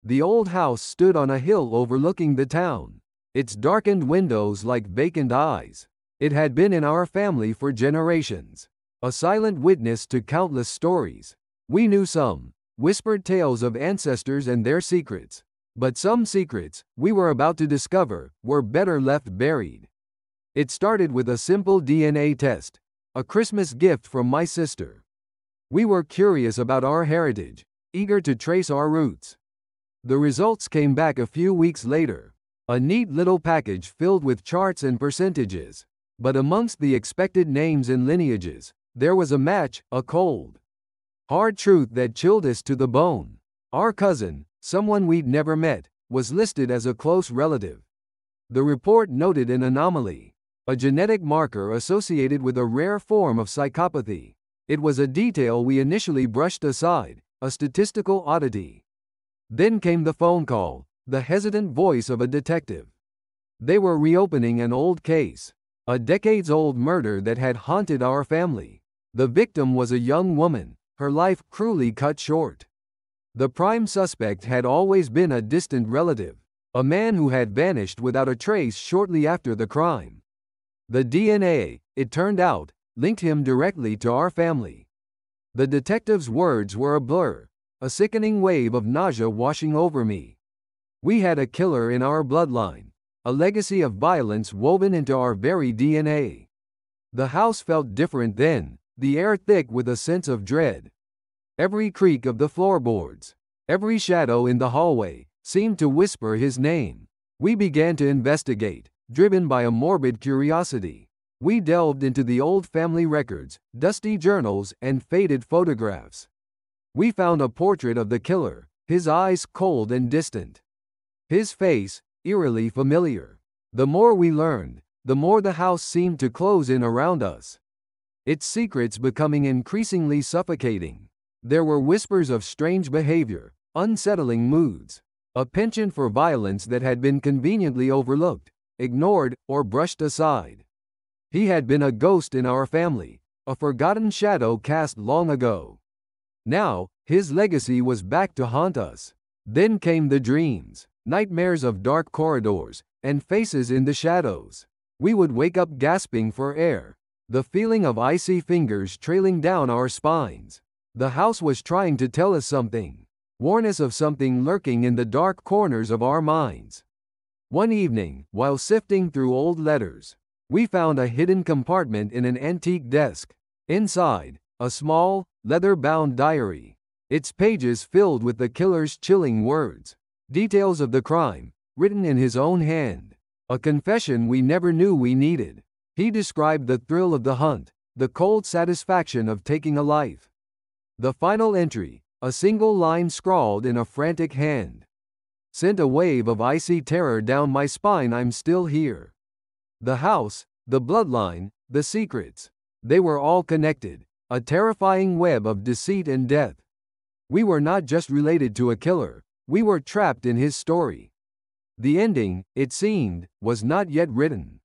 The old house stood on a hill overlooking the town, its darkened windows like vacant eyes. It had been in our family for generations, a silent witness to countless stories. We knew some whispered tales of ancestors and their secrets, but some secrets, we were about to discover, were better left buried. It started with a simple DNA test, a Christmas gift from my sister. We were curious about our heritage, eager to trace our roots. The results came back a few weeks later, a neat little package filled with charts and percentages. But amongst the expected names and lineages, there was a match, a cold, hard truth that chilled us to the bone. Our cousin, someone we'd never met, was listed as a close relative. The report noted an anomaly, a genetic marker associated with a rare form of psychopathy. It was a detail we initially brushed aside, a statistical oddity. Then came the phone call, the hesitant voice of a detective. They were reopening an old case, a decades-old murder that had haunted our family. The victim was a young woman, her life cruelly cut short. The prime suspect had always been a distant relative, a man who had vanished without a trace shortly after the crime. The DNA, it turned out, linked him directly to our family. The detective's words were a blur, a sickening wave of nausea washing over me. We had a killer in our bloodline, a legacy of violence woven into our very DNA. The house felt different then, the air thick with a sense of dread. Every creak of the floorboards, every shadow in the hallway, seemed to whisper his name. We began to investigate, driven by a morbid curiosity. We delved into the old family records, dusty journals, and faded photographs. We found a portrait of the killer, his eyes cold and distant, his face eerily familiar. The more we learned, the more the house seemed to close in around us, its secrets becoming increasingly suffocating. There were whispers of strange behavior, unsettling moods, a penchant for violence that had been conveniently overlooked, ignored, or brushed aside. He had been a ghost in our family, a forgotten shadow cast long ago. Now, his legacy was back to haunt us. Then came the dreams, nightmares of dark corridors, and faces in the shadows. We would wake up gasping for air, the feeling of icy fingers trailing down our spines. The house was trying to tell us something, warn us of something lurking in the dark corners of our minds. One evening, while sifting through old letters, we found a hidden compartment in an antique desk. Inside, a small, leather-bound diary, its pages filled with the killer's chilling words, details of the crime, written in his own hand, a confession we never knew we needed. He described the thrill of the hunt, the cold satisfaction of taking a life. The final entry, a single line scrawled in a frantic hand, sent a wave of icy terror down my spine. I'm still here. The house, the bloodline, the secrets, they were all connected, a terrifying web of deceit and death. We were not just related to a killer, we were trapped in his story. The ending, it seemed, was not yet written.